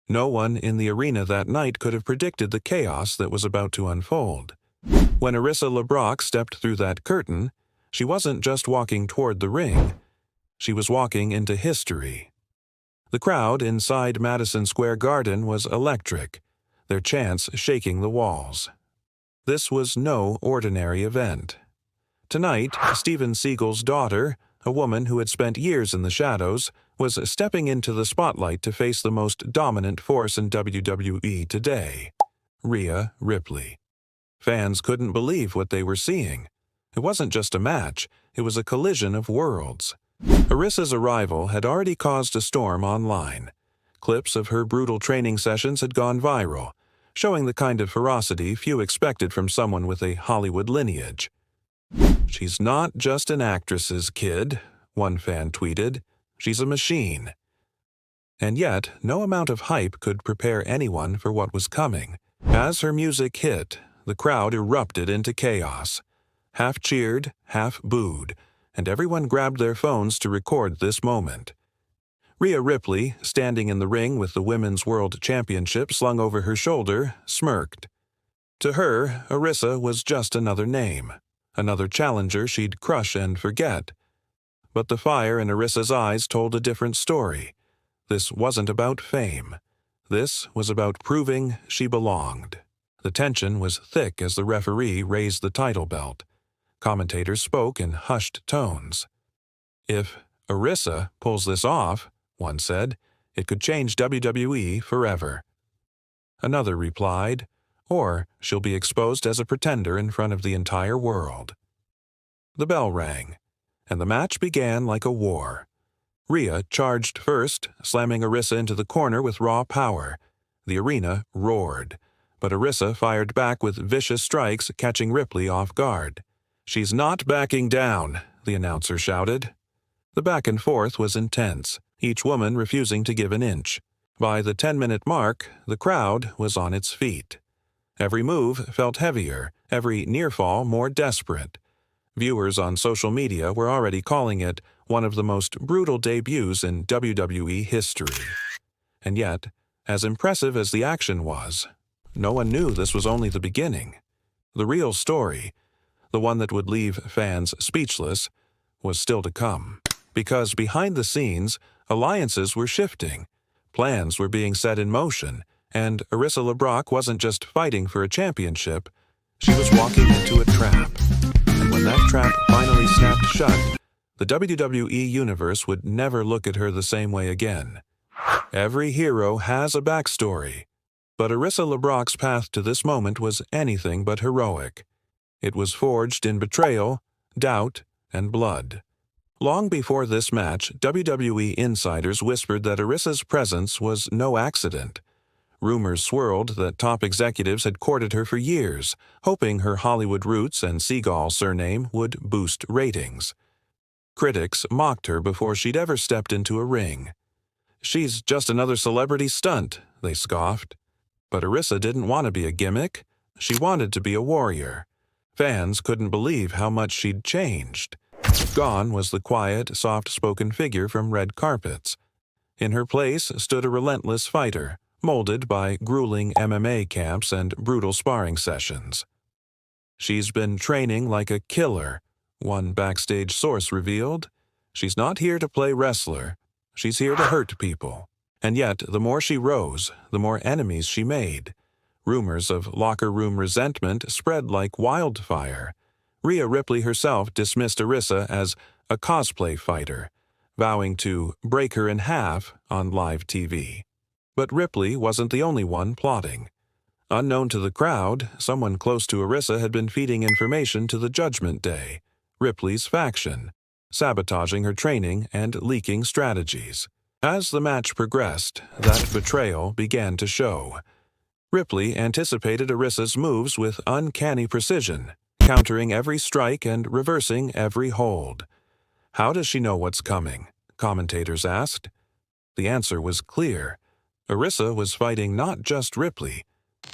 No one in the arena that night could have predicted the chaos that was about to unfold. When Arissa LeBrock stepped through that curtain, she wasn't just walking toward the ring. She was walking into history. The crowd inside Madison Square Garden was electric, their chants shaking the walls. This was no ordinary event. Tonight, Steven Seagal's daughter, a woman who had spent years in the shadows, was stepping into the spotlight to face the most dominant force in WWE today, Rhea Ripley. Fans couldn't believe what they were seeing. It wasn't just a match, it was a collision of worlds. Arissa's arrival had already caused a storm online. Clips of her brutal training sessions had gone viral, showing the kind of ferocity few expected from someone with a Hollywood lineage. "She's not just an actress's kid," one fan tweeted. "She's a machine." And yet, no amount of hype could prepare anyone for what was coming. As her music hit, the crowd erupted into chaos. Half cheered, half booed, and everyone grabbed their phones to record this moment. Rhea Ripley, standing in the ring with the Women's World Championship slung over her shoulder, smirked. To her, Arissa was just another name, another challenger she'd crush and forget. But the fire in Arissa's eyes told a different story. This wasn't about fame. This was about proving she belonged. The tension was thick as the referee raised the title belt. Commentators spoke in hushed tones. "If Arissa pulls this off," one said, "it could change WWE forever." Another replied, "Or she'll be exposed as a pretender in front of the entire world." The bell rang, and the match began like a war. Rhea charged first, slamming Arissa into the corner with raw power. The arena roared, but Arissa fired back with vicious strikes, catching Ripley off guard. "She's not backing down," the announcer shouted. The back and forth was intense, each woman refusing to give an inch. By the 10-minute mark, the crowd was on its feet. Every move felt heavier, every near-fall more desperate. Viewers on social media were already calling it one of the most brutal debuts in WWE history. And yet, as impressive as the action was, no one knew this was only the beginning. The real story, the one that would leave fans speechless, was still to come. Because behind the scenes, alliances were shifting, plans were being set in motion, and Arissa LeBrock wasn't just fighting for a championship, she was walking into a trap. And when that trap finally snapped shut, the WWE Universe would never look at her the same way again. Every hero has a backstory, but Arissa LeBrock's path to this moment was anything but heroic. It was forged in betrayal, doubt, and blood. Long before this match, WWE insiders whispered that Arissa's presence was no accident. Rumors swirled that top executives had courted her for years, hoping her Hollywood roots and Seagal surname would boost ratings. Critics mocked her before she'd ever stepped into a ring. "She's just another celebrity stunt," they scoffed. But Arissa didn't want to be a gimmick. She wanted to be a warrior. Fans couldn't believe how much she'd changed. Gone was the quiet, soft-spoken figure from red carpets. In her place stood a relentless fighter, molded by grueling MMA camps and brutal sparring sessions. "She's been training like a killer," one backstage source revealed. "She's not here to play wrestler. She's here to hurt people." And yet, the more she rose, the more enemies she made. Rumors of locker room resentment spread like wildfire. Rhea Ripley herself dismissed Arissa as a cosplay fighter, vowing to break her in half on live TV. But Ripley wasn't the only one plotting. Unknown to the crowd, someone close to Arissa had been feeding information to the Judgment Day, Ripley's faction, sabotaging her training and leaking strategies. As the match progressed, that betrayal began to show. Ripley anticipated Arissa's moves with uncanny precision, countering every strike and reversing every hold. "How does she know what's coming?" commentators asked. The answer was clear. Arissa was fighting not just Ripley,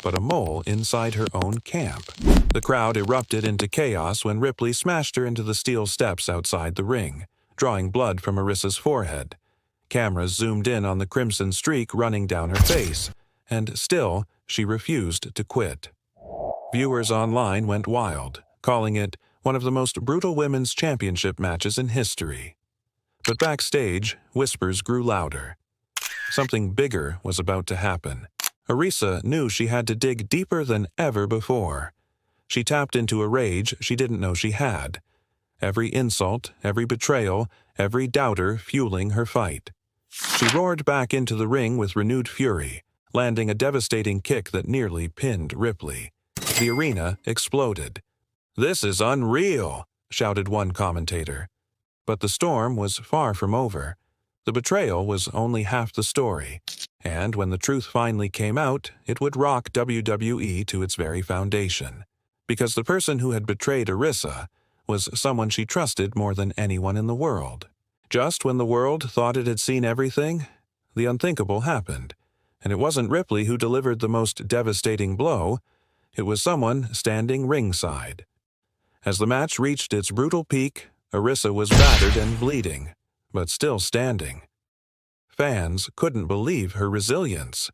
but a mole inside her own camp. The crowd erupted into chaos when Ripley smashed her into the steel steps outside the ring, drawing blood from Arissa's forehead. Cameras zoomed in on the crimson streak running down her face, and still, she refused to quit. Viewers online went wild, calling it one of the most brutal women's championship matches in history. But backstage, whispers grew louder. Something bigger was about to happen. Arissa knew she had to dig deeper than ever before. She tapped into a rage she didn't know she had. Every insult, every betrayal, every doubter fueling her fight. She roared back into the ring with renewed fury, landing a devastating kick that nearly pinned Ripley. The arena exploded. "This is unreal," shouted one commentator. But the storm was far from over. The betrayal was only half the story, and when the truth finally came out, it would rock WWE to its very foundation. Because the person who had betrayed Arissa was someone she trusted more than anyone in the world. Just when the world thought it had seen everything, the unthinkable happened, and it wasn't Ripley who delivered the most devastating blow. It was someone standing ringside. As the match reached its brutal peak, Arissa was battered and bleeding, but still standing. Fans couldn't believe her resilience.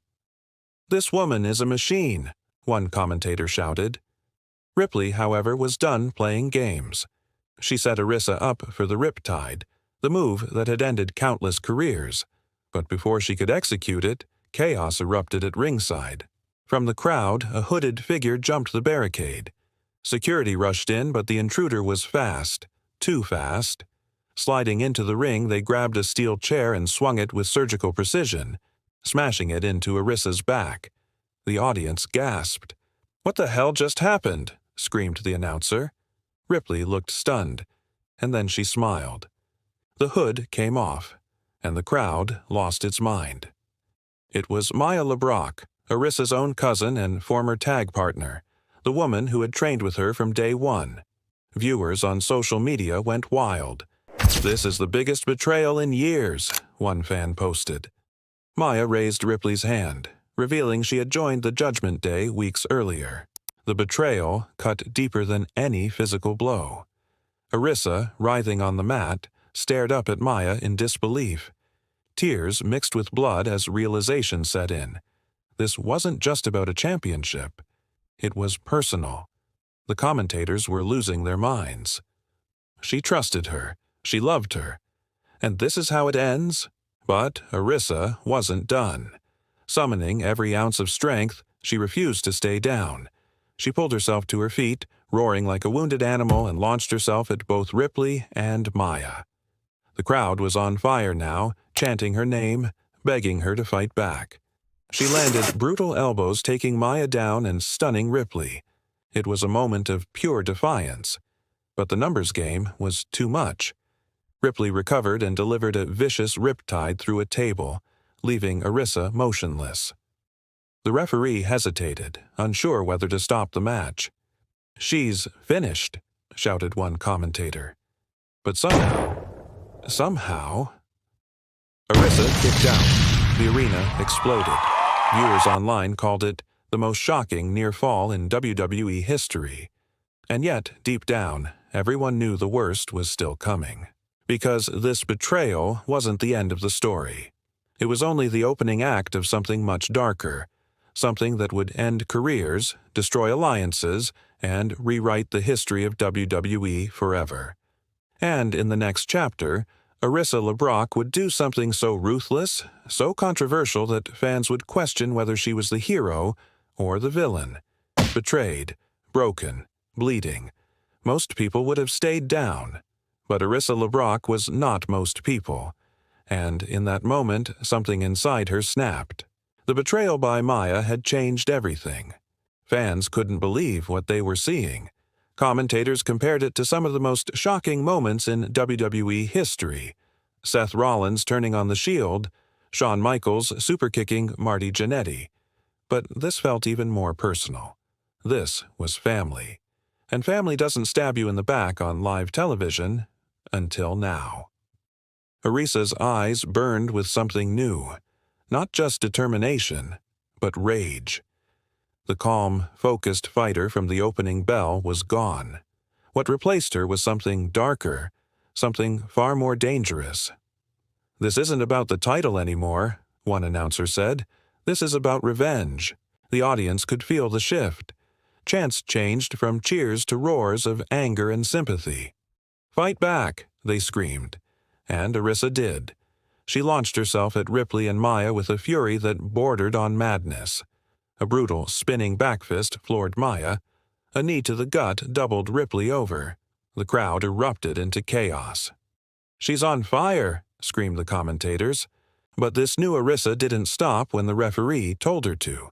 "This woman is a machine," one commentator shouted. Ripley, however, was done playing games. She set Arissa up for the riptide, the move that had ended countless careers. But before she could execute it, chaos erupted at ringside. From the crowd, a hooded figure jumped the barricade. Security rushed in, but the intruder was fast, too fast. Sliding into the ring, they grabbed a steel chair and swung it with surgical precision, smashing it into Arissa's back. The audience gasped. "What the hell just happened?" screamed the announcer. Ripley looked stunned, and then she smiled. The hood came off, and the crowd lost its mind. It was Maya LeBrock, Arissa's own cousin and former tag partner, the woman who had trained with her from day one. Viewers on social media went wild. "This is the biggest betrayal in years," one fan posted. Maya raised Ripley's hand, revealing she had joined the Judgment Day weeks earlier. The betrayal cut deeper than any physical blow. Arissa, writhing on the mat, stared up at Maya in disbelief. Tears mixed with blood as realization set in. This wasn't just about a championship. It was personal. The commentators were losing their minds. She trusted her. She loved her. And this is how it ends? But Arissa wasn't done. Summoning every ounce of strength, she refused to stay down. She pulled herself to her feet, roaring like a wounded animal, and launched herself at both Ripley and Maya. The crowd was on fire now, chanting her name, begging her to fight back. She landed brutal elbows, taking Maya down and stunning Ripley. It was a moment of pure defiance. But the numbers game was too much. Ripley recovered and delivered a vicious riptide through a table, leaving Arissa motionless. The referee hesitated, unsure whether to stop the match. "She's finished," shouted one commentator. But somehow, Arissa kicked out. The arena exploded. Viewers online called it the most shocking near fall in WWE history. And yet, deep down, everyone knew the worst was still coming. Because this betrayal wasn't the end of the story. It was only the opening act of something much darker, something that would end careers, destroy alliances, and rewrite the history of WWE forever. And in the next chapter, Arissa LeBrock would do something so ruthless, so controversial that fans would question whether she was the hero or the villain. Betrayed, broken, bleeding. Most people would have stayed down. But Arissa LeBrock was not most people. And in that moment, something inside her snapped. The betrayal by Maya had changed everything. Fans couldn't believe what they were seeing. Commentators compared it to some of the most shocking moments in WWE history. Seth Rollins turning on the Shield, Shawn Michaels superkicking Marty Jannetty. But this felt even more personal. This was family. And family doesn't stab you in the back on live television until now. Arissa's eyes burned with something new. Not just determination, but rage. The calm, focused fighter from the opening bell was gone. What replaced her was something darker, something far more dangerous. "This isn't about the title anymore," one announcer said. "This is about revenge." The audience could feel the shift. Chants changed from cheers to roars of anger and sympathy. "Fight back," they screamed. And Arissa did. She launched herself at Ripley and Maya with a fury that bordered on madness. A brutal, spinning backfist floored Maya. A knee to the gut doubled Ripley over. The crowd erupted into chaos. "She's on fire," screamed the commentators. But this new Arissa didn't stop when the referee told her to.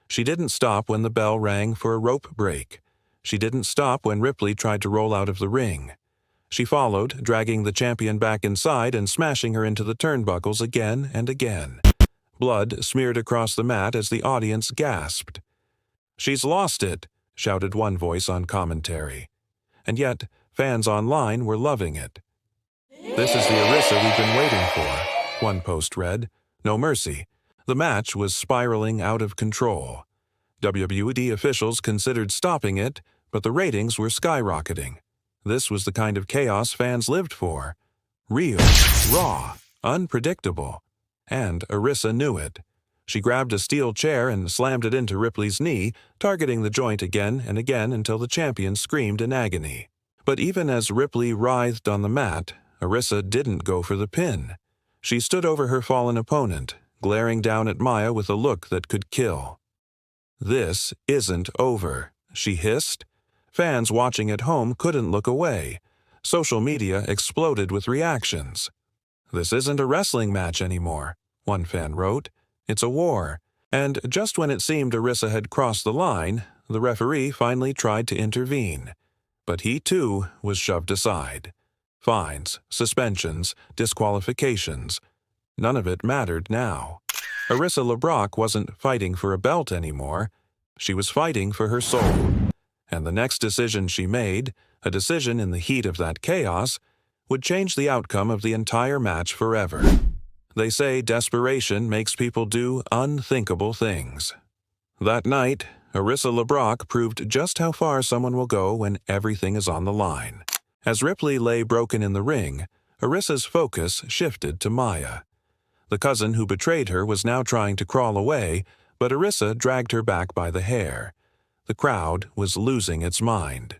She didn't stop when the bell rang for a rope break. She didn't stop when Ripley tried to roll out of the ring. She followed, dragging the champion back inside and smashing her into the turnbuckles again and again. Blood smeared across the mat as the audience gasped. "She's lost it," shouted one voice on commentary. And yet, fans online were loving it. "This is the Arissa we've been waiting for," one post read. "No mercy." The match was spiraling out of control. WWE officials considered stopping it, but the ratings were skyrocketing. This was the kind of chaos fans lived for. Real, raw, unpredictable. And Arissa knew it. She grabbed a steel chair and slammed it into Ripley's knee, targeting the joint again and again until the champion screamed in agony. But even as Ripley writhed on the mat, Arissa didn't go for the pin. She stood over her fallen opponent, glaring down at Maya with a look that could kill. "This isn't over," she hissed. Fans watching at home couldn't look away. Social media exploded with reactions. "This isn't a wrestling match anymore," one fan wrote. "It's a war." And just when it seemed Arissa had crossed the line, the referee finally tried to intervene. But he, too, was shoved aside. Fines, suspensions, disqualifications. None of it mattered now. Arissa LeBrock wasn't fighting for a belt anymore. She was fighting for her soul. And the next decision she made, a decision in the heat of that chaos, would change the outcome of the entire match forever. They say desperation makes people do unthinkable things. That night, Arissa LeBrock proved just how far someone will go when everything is on the line. As Ripley lay broken in the ring, Arissa's focus shifted to Maya. The cousin who betrayed her was now trying to crawl away, but Arissa dragged her back by the hair. The crowd was losing its mind.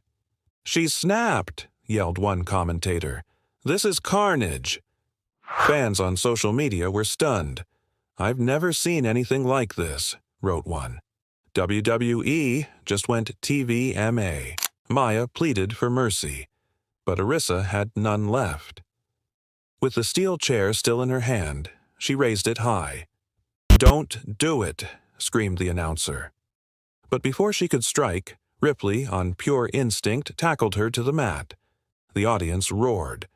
"She's snapped," yelled one commentator. "This is carnage." Fans on social media were stunned. "I've never seen anything like this," wrote one. "WWE just went TVMA. Maya pleaded for mercy. But Arissa had none left. With the steel chair still in her hand, she raised it high. "Don't do it," screamed the announcer. But before she could strike, Ripley, on pure instinct, tackled her to the mat. The audience roared.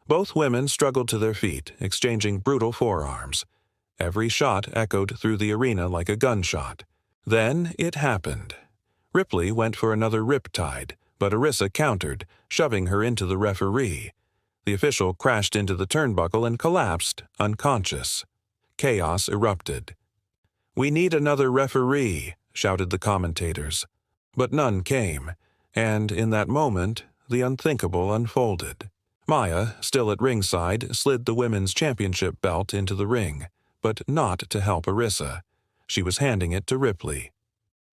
Both women struggled to their feet, exchanging brutal forearms. Every shot echoed through the arena like a gunshot. Then it happened. Ripley went for another riptide, but Arissa countered, shoving her into the referee. The official crashed into the turnbuckle and collapsed, unconscious. Chaos erupted. "We need another referee," shouted the commentators. But none came, and in that moment, the unthinkable unfolded. Maya, still at ringside, slid the women's championship belt into the ring, but not to help Arissa. She was handing it to Ripley.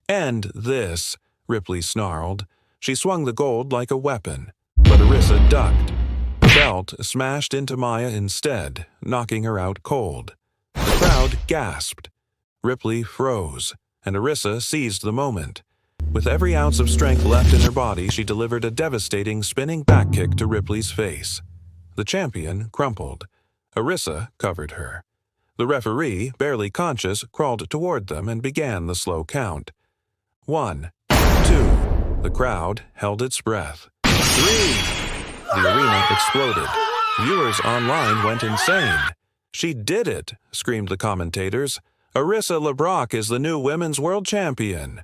"End this," Ripley snarled. She swung the gold like a weapon, but Arissa ducked. The belt smashed into Maya instead, knocking her out cold. The crowd gasped. Ripley froze, and Arissa seized the moment. With every ounce of strength left in her body, she delivered a devastating spinning back kick to Ripley's face. The champion crumpled. Arissa covered her. The referee, barely conscious, crawled toward them and began the slow count. 1, 2. The crowd held its breath. 3. The arena exploded. Viewers online went insane. "She did it," screamed the commentators. "Arissa LeBrock is the new women's world champion."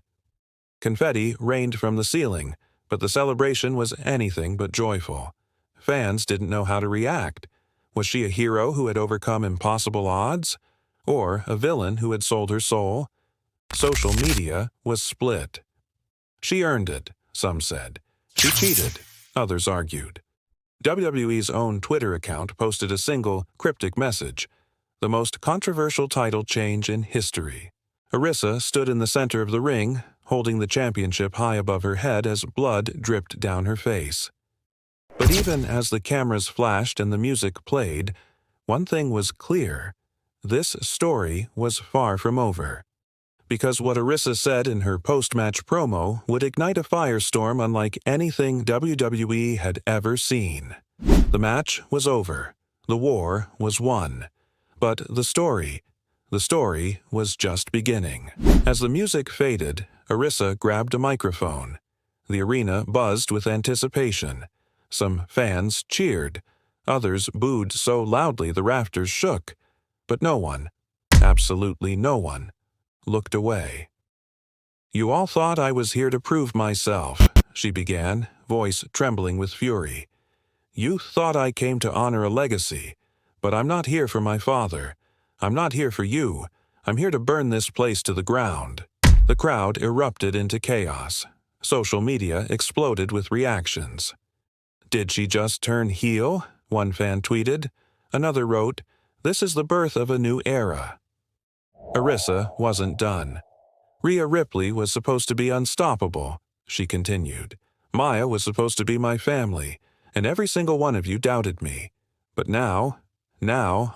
Confetti rained from the ceiling, but the celebration was anything but joyful. Fans didn't know how to react. Was she a hero who had overcome impossible odds? Or a villain who had sold her soul? Social media was split. "She earned it," some said. "She cheated," others argued. WWE's own Twitter account posted a single, cryptic message: the most controversial title change in history. Arissa stood in the center of the ring, holding the championship high above her head as blood dripped down her face. But even as the cameras flashed and the music played, one thing was clear: this story was far from over. Because what Arissa said in her post-match promo would ignite a firestorm unlike anything WWE had ever seen. The match was over. The war was won. But the story was just beginning. As the music faded, Arissa grabbed a microphone. The arena buzzed with anticipation. Some fans cheered. Others booed so loudly the rafters shook. But no one, absolutely no one, looked away. "You all thought I was here to prove myself," she began, voice trembling with fury. "You thought I came to honor a legacy, but I'm not here for my father. I'm not here for you. I'm here to burn this place to the ground." The crowd erupted into chaos. Social media exploded with reactions. "Did she just turn heel?" one fan tweeted. Another wrote, "This is the birth of a new era." Arissa wasn't done. "Rhea Ripley was supposed to be unstoppable," she continued. "Maya was supposed to be my family, and every single one of you doubted me. But now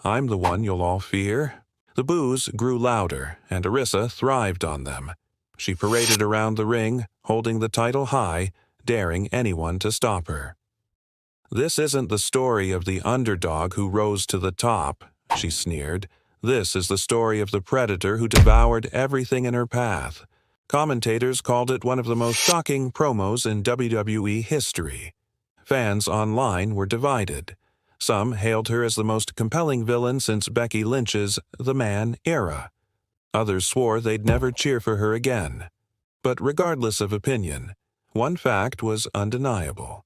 I'm the one you'll all fear." The boos grew louder, and Arissa thrived on them. She paraded around the ring, holding the title high, daring anyone to stop her. "This isn't the story of the underdog who rose to the top," she sneered. "This is the story of the predator who devoured everything in her path." Commentators called it one of the most shocking promos in WWE history. Fans online were divided. Some hailed her as the most compelling villain since Becky Lynch's The Man era. Others swore they'd never cheer for her again. But regardless of opinion, one fact was undeniable.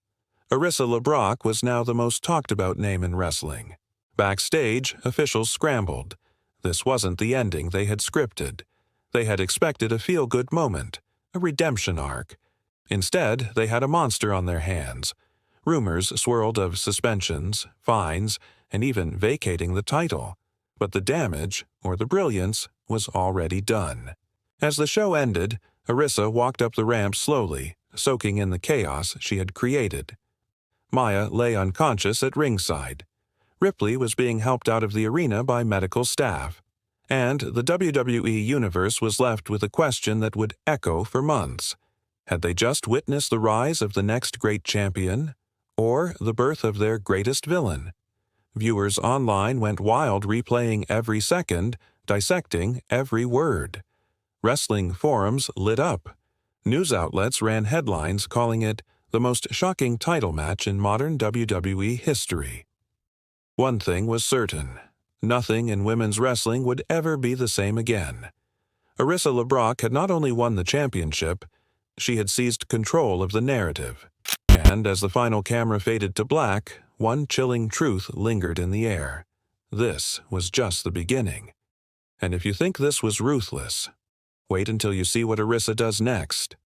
Arissa LeBrock was now the most talked-about name in wrestling. Backstage, officials scrambled. This wasn't the ending they had scripted. They had expected a feel-good moment, a redemption arc. Instead, they had a monster on their hands. Rumors swirled of suspensions, fines, and even vacating the title. But the damage, or the brilliance, was already done. As the show ended, Arissa walked up the ramp slowly, soaking in the chaos she had created. Maya lay unconscious at ringside. Ripley was being helped out of the arena by medical staff. And the WWE Universe was left with a question that would echo for months. Had they just witnessed the rise of the next great champion, or the birth of their greatest villain? Viewers online went wild, replaying every second, dissecting every word. Wrestling forums lit up. News outlets ran headlines calling it the most shocking title match in modern WWE history. One thing was certain: nothing in women's wrestling would ever be the same again. Arissa LeBrock had not only won the championship, she had seized control of the narrative. And as the final camera faded to black, one chilling truth lingered in the air. This was just the beginning. And if you think this was ruthless, wait until you see what Arissa does next.